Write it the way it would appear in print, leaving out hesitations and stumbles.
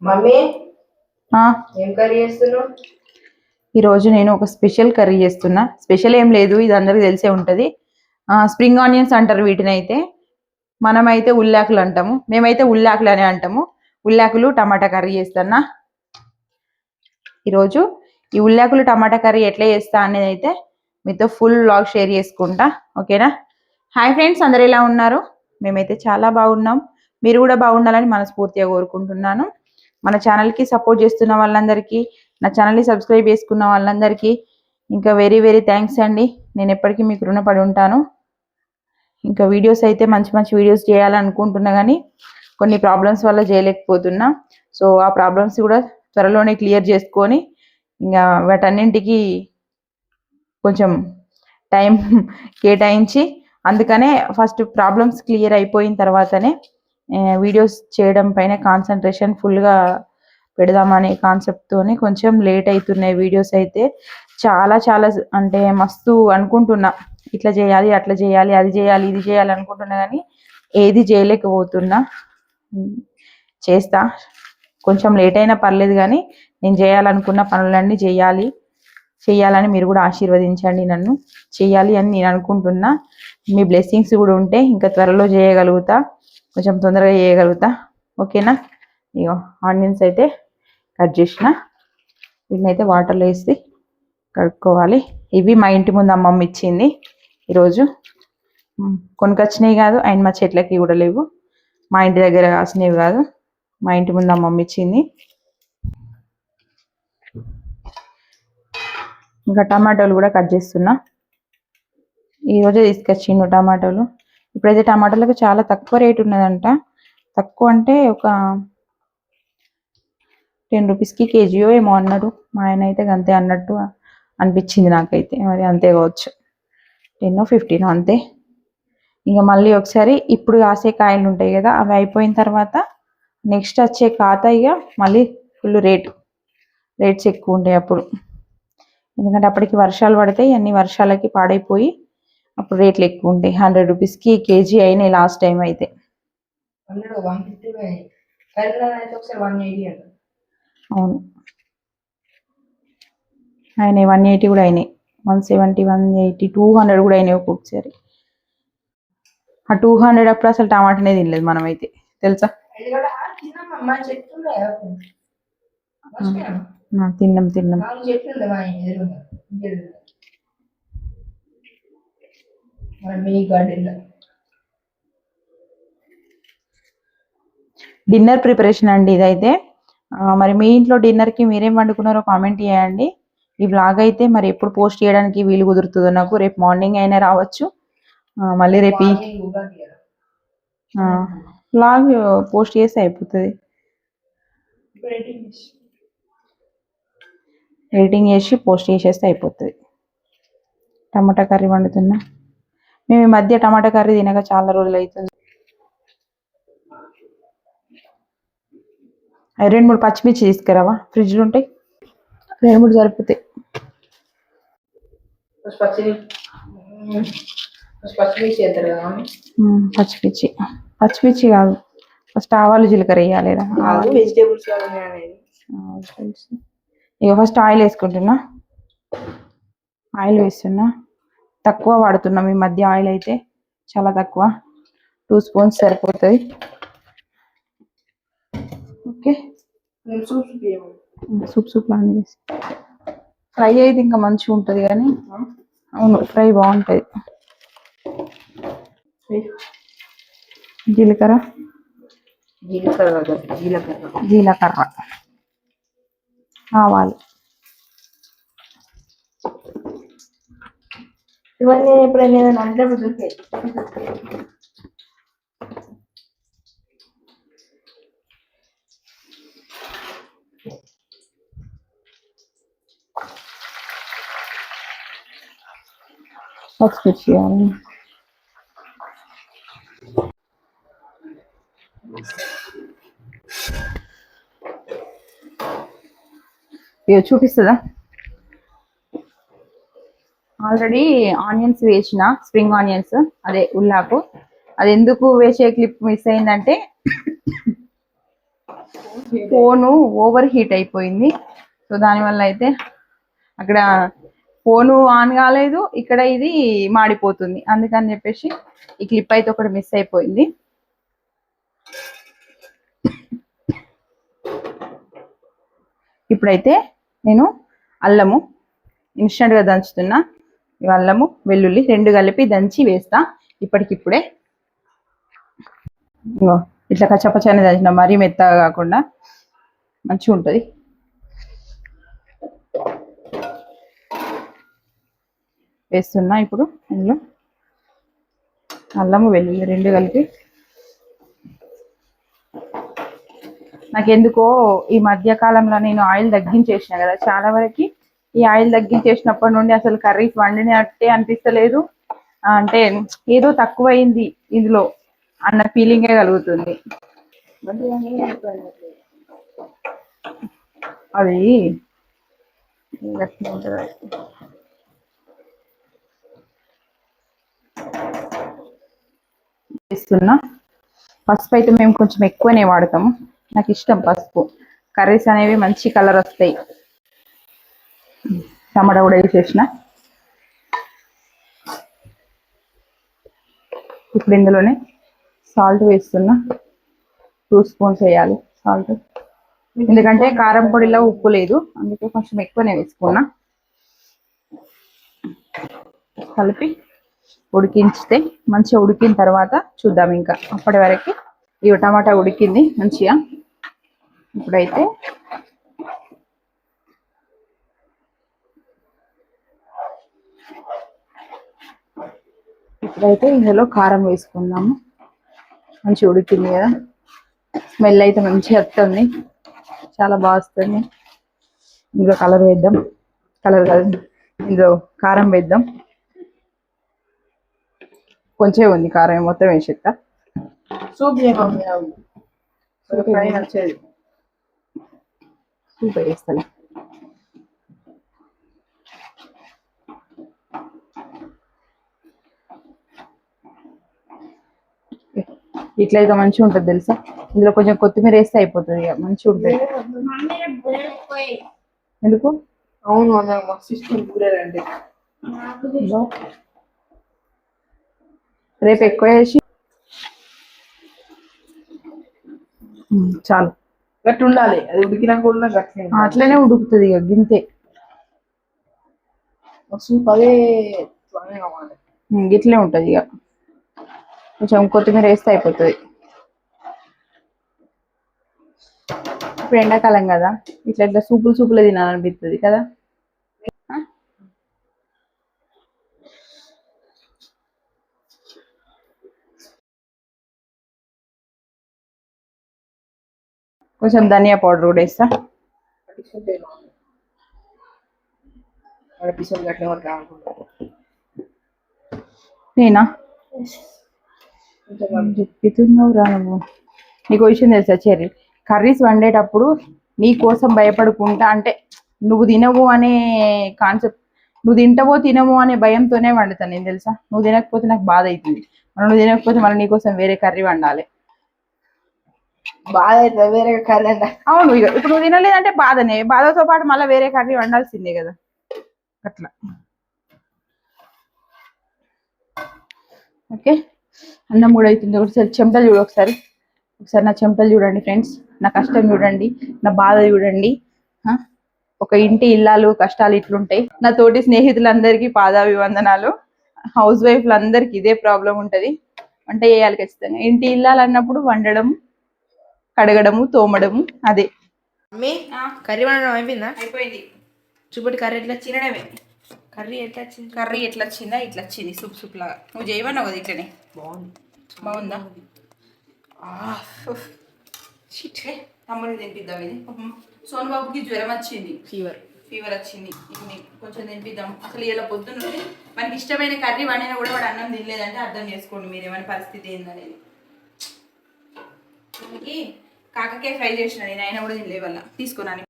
Mummy ఏం curry చేస్తున్నావు? ఈరోజు నేను ఒక స్పెషల్ కర్రీ చేస్తున్నా. స్పెషల్ ఏం లేదు, ఇది అందరికి తెలిసే ఉంటుంది. స్ప్రింగ్ ఆనియన్స్ అంటారు వీటిని. అయితే మనమైతే ఉల్లాకులు అంటాము, మేమైతే ఉల్లాకులు అనే అంటాము. ఉల్లాకులు టమాటా కర్రీ చేస్తున్నా ఈరోజు. ఈ ఉల్లాకులు టమాటా కర్రీ ఎట్లా చేస్తా అనేది అయితే మీతో ఫుల్ వ్లాగ్ షేర్ చేసుకుంటా, ఓకేనా? హాయ్ ఫ్రెండ్స్, అందరు ఎలా ఉన్నారు? మేమైతే చాలా బాగున్నాం. మీరు కూడా బాగుండాలని మనస్ఫూర్తిగా కోరుకుంటున్నాను. మన ఛానల్కి సపోర్ట్ చేస్తున్న వాళ్ళందరికీ, నా ఛానల్ని సబ్స్క్రైబ్ చేసుకున్న వాళ్ళందరికీ ఇంకా వెరీ వెరీ థ్యాంక్స్ అండి. నేను ఎప్పటికీ మీకు రుణపడి ఉంటాను. ఇంకా వీడియోస్ అయితే మంచి మంచి వీడియోస్ చేయాలనుకుంటున్నా కానీ కొన్ని ప్రాబ్లమ్స్ వల్ల చేయలేకపోతున్నా. సో ఆ ప్రాబ్లమ్స్ కూడా త్వరలోనే క్లియర్ చేసుకొని ఇంకా వాటన్నింటికి కొంచెం టైం కేటాయించి, అందుకనే ఫస్ట్ ప్రాబ్లమ్స్ క్లియర్ అయిపోయిన తర్వాతనే వీడియోస్ చేయడం పైన కాన్సన్ట్రేషన్ ఫుల్గా పెడదామనే కాన్సెప్ట్తోనే కొంచెం లేట్ అవుతున్నాయి వీడియోస్ అయితే. చాలా చాలా అంటే మస్తు అనుకుంటున్నా, ఇట్లా చేయాలి, అట్లా చేయాలి, అది చేయాలి, ఇది చేయాలి అనుకుంటున్నా కానీ ఏది చేయలేకపోతున్నా. చేస్తా, కొంచెం లేట్ అయినా పర్లేదు కానీ నేను చేయాలనుకున్న పనులన్నీ చేయాలని మీరు కూడా ఆశీర్వదించండి. నన్ను చేయాలి అని నేను అనుకుంటున్నా. మీ బ్లెస్సింగ్స్ కూడా ఉంటే ఇంకా త్వరలో చేయగలుగుతా, కొంచెం తొందరగా చేయగలుగుతా, ఓకేనా? ఇగో ఆనియన్స్ అయితే కట్ చేసిన, వీటిని అయితే వాటర్లో వేసి కడుక్కోవాలి. ఇవి మా ఇంటి ముందు అమ్మమ్మ ఇచ్చింది ఈరోజు. కొనుకొచ్చినవి కాదు, అండ్ మా చెట్లకి కూడా లేవు, మా ఇంటి దగ్గర కాసినవి కాదు, మా ఇంటి ముందు అమ్మమ్మ ఇచ్చింది. ఇంకా టమాటోలు కూడా కట్ చేస్తున్నా. ఈరోజే తీసుకొచ్చిండు టమాటోలు. ఇప్పుడైతే టమాటాలకు చాలా తక్కువ రేట్ ఉన్నదంట. తక్కువ అంటే ఒక 10 రూపీస్కి కేజీయో ఏమో అన్నాడు మా ఆయన. అయితే అంతే అన్నట్టు అనిపించింది నాకైతే, మరి అంతే కావచ్చు, 10-15 అంతే. ఇంకా మళ్ళీ ఒకసారి ఇప్పుడు కాసే కాయలు ఉంటాయి కదా, అవి అయిపోయిన తర్వాత నెక్స్ట్ వచ్చే ఖాతా ఇక మళ్ళీ ఫుల్ రేట్స్ ఎక్కువ ఉంటాయి అప్పుడు. ఎందుకంటే అప్పటికి వర్షాలు పడితే అన్ని వర్షాలకి పాడైపోయి అప్పుడు రేట్లు ఎక్కువ ఉంటాయి. 100 రూపీస్కి కేజీ అయినాయి లాస్ట్ టైం అయితే. 150 అవును, అయినాయి 180 కూడా అయినాయి, 170, 180, 200 కూడా అయినాయి ఒక్కొక్కసారి. ఆ 200 అప్పుడు అసలు టమాటానే తినలేదు మనమైతే, తెలుసా? తిన్నాం. డిన్నర్ ప్రిపరేషన్ అండి ఇదైతే. మరి మీ ఇంట్లో డిన్నర్కి మీరేం వండుకున్నారో కామెంట్ చేయండి. ఈ వ్లాగ్ అయితే మరి ఎప్పుడు పోస్ట్ చేయడానికి వీలు కుదురుతుందో నాకు. రేపు మార్నింగ్ అయినా రావచ్చు, మళ్ళీ రేపు వ్లాగ్ పోస్ట్ చేస్తే అయిపోతుంది. ఎడిటింగ్ చేసి పోస్ట్ చేసేస్తే అయిపోతుంది. టమాటా కర్రీ వండుతున్నా. మేము ఈ మధ్య టమాటా కర్రీ తినక చాలా రోజులు అవుతుంది. 2-3 పచ్చిమిర్చి తీసుకురావా, ఫ్రిడ్జ్లో ఉంటాయి, 2-3 సరిపోతాయి. పచ్చిమిర్చి కాదు, ఫస్ట్ ఆవాలు జీలకర్ర వేయాలి. వెజిటేబుల్స్ ఇక ఫస్ట్ ఆయిల్ వేసుకుంటున్నా. ఆయిల్ వేస్తున్నా, తక్కువ వాడుతున్నాం ఈ మధ్య. ఆయిల్ అయితే చాలా తక్కువ, 2 స్పూన్స్ సరిపోతుంది. ఓకే, సూప్ లాగా చేసి ఫ్రై అయితే ఇంకా మంచిగా ఉంటుంది కానీ. అవును, ఫ్రై బాగుంటుంది. జీలకర్ర, ఆవాలు. ఇవన్నీ ఎప్పుడైనా అంటే దొరికాయి. పచ్చిమిర్చి వేయాలి. ఇక చూపిస్తుందా? ఆల్రెడీ ఆనియన్స్ వేసిన, స్ప్రింగ్ ఆనియన్స్, అదే ఉల్లాకు. అది ఎందుకు వేసే క్లిప్ మిస్ అయిందంటే ఫోను ఓవర్ హీట్ అయిపోయింది. సో దానివల్ల అయితే అక్కడ ఫోను ఆన్ కాలేదు, ఇక్కడ ఇది మాడిపోతుంది. అందుకని చెప్పేసి ఈ క్లిప్ అయితే ఒకటి మిస్ అయిపోయింది. ఇప్పుడైతే నేను అల్లము ఇన్స్టెంట్గా దంచుతున్నా. అల్లము వెల్లుల్లి రెండు కలిపి దంచి వేస్తా ఇప్పటికిప్పుడే. ఇట్లా కచ్చపచ్చని దంచిన, మరీ మెత్తగా కాకుండా మంచిగా ఉంటుంది. వేస్తున్నా ఇప్పుడు ఇందులో అల్లము వెల్లుల్లి రెండు కలిపి. నాకెందుకో ఈ మధ్య కాలంలో నేను ఆయిల్ తగ్గించేసిన కదా చాలా వరకు. ఈ ఆయిల్ తగ్గించేసినప్పటి నుండి అసలు కర్రీస్ వండినట్టే అనిపిస్తలేదు. అంటే ఏదో తక్కువైంది ఇందులో అన్న ఫీలింగే కలుగుతుంది. అది వేస్తున్నా. పసుపు అయితే మేము కొంచెం ఎక్కువనే వాడతాము. నాకు ఇష్టం పసుపు. కర్రీస్ అనేవి మంచి కలర్ వస్తాయి. టమాటా కూడా వేసేసిన. ఇప్పుడు ఇందులోనే సాల్ట్ వేస్తున్నా. 2 స్పూన్స్ వేయాలి సాల్ట్, ఎందుకంటే కారం పొడిలో ఉప్పు లేదు, అందుకే కొంచెం ఎక్కువనే వేసుకున్నా. కలిపి ఉడికించితే మంచిగా ఉడికిన తర్వాత చూద్దాం. ఇంకా అప్పటి వరకు ఇవి టమాటా ఉడికింది మంచిగా. ఇప్పుడైతే ఇందులో కారం వేసుకుందాము. మంచిగా ఉడికింది కదా, స్మెల్ అయితే మంచిగా వస్తుంది, చాలా బాగా వస్తుంది. ఇందులో కలర్ వేద్దాం, కలర్ కాదు ఇందులో కారం వేద్దాం. కొంచెం ఉంది కారం, మొత్తం వేసేస్తా. సూప్ సూప్ వేస్తాను. ఇట్లయితే మంచిగా ఉంటుంది తెలుసా. ఇందులో కొంచెం కొత్తిమీర వేస్తే అయిపోతుంది, ఇక మంచిగా ఉంటుంది. ఎందుకు? అవును మస్తు ఇష్టం కూరలంటే. రేపు ఎక్కువ వేసి చాలు. గట్టి ఉండాలి, అది ఉడికినాక కూడా గట్లే అట్లనే ఉడుకుతుంది ఇక గింతే. సూప్ అదే గిట్లే ఉంటుంది ఇక. కొంచెం కొత్తిమీర వేస్తే అయిపోతుంది. ఇప్పుడు ఎండాకాలం కదా, ఇట్లా ఇట్లా సూపులు తినాలనిపిస్తుంది కదా. కొంచెం ధనియా పౌడర్ కూడా వేస్తా. నేనా చెప్తున్నావు రా నువ్వు. నీకు విషయం తెలుసా చెర్రీ, కర్రీస్ వండేటప్పుడు నీ కోసం భయపడుకుంటా, అంటే నువ్వు తినవు అనే కాన్సెప్ట్, నువ్వు తింటావో తినవో అనే భయంతోనే వండుతాను నేను తెలుసా. నువ్వు తినకపోతే నాకు బాధ అవుతుంది. నువ్వు తినకపోతే మళ్ళీ నీకోసం వేరే కర్రీ వండాలి. బాధ అవుతుంది వేరే కర్రీ అంటే. అవును, ఇక ఇప్పుడు నువ్వు తినలేదంటే బాధనే, బాధతో పాటు మళ్ళీ వేరే కర్రీ వండాల్సిందే కదా. అట్లా ఓకే. అన్నం కూడా అవుతుంది. ఒకసారి చెమటలు చూడు, ఒకసారి నా చెమటలు చూడండి ఫ్రెండ్స్. నా కష్టం చూడండి, నా బాధ చూడండి. ఒక ఇంటి ఇల్లాలు కష్టాలు ఇట్లుంటాయి. నా తోటి స్నేహితులందరికీ పాదాభివందనాలు. హౌస్ వైఫ్లందరికీ ఇదే ప్రాబ్లం ఉంటుంది. వంట చేయాలి ఖచ్చితంగా. ఇంటి ఇల్లాలు అన్నప్పుడు వండడం, కడగడము, తోమడము అదే. మమ్మీ కర్రీ వండడం అయిపోయిందా? అయిపోయింది. చూపటి కర్రీ ఎట్లా చిన్నడమే. కర్రీ ఎట్లా వచ్చింది? కర్రీ ఎట్లా వచ్చిందా? ఇట్లా వచ్చింది, సూప్ సూప్ లాగా. నువ్వు చేయమన్నావు కదా ఇట్లనే. బాగుందా? తమ్ముడిని తినిపిద్దాం. ఇది సోను బాబుకి జ్వరం వచ్చింది, ఫీవర్ వచ్చింది. ఇది కొంచెం తినిపిద్దాం. అసలు ఇలా పొద్దున్న మనకి ఇష్టమైన కర్రీ వండినా కూడా వాడు అన్నం తినలేదంటే అర్థం చేసుకోండి మీరు ఏమైనా పరిస్థితి ఏందనేది. కాకకాయ ఫ్రై చేసిన నేను, అయినా కూడా తినలే వల్ల. తీసుకున్నాను.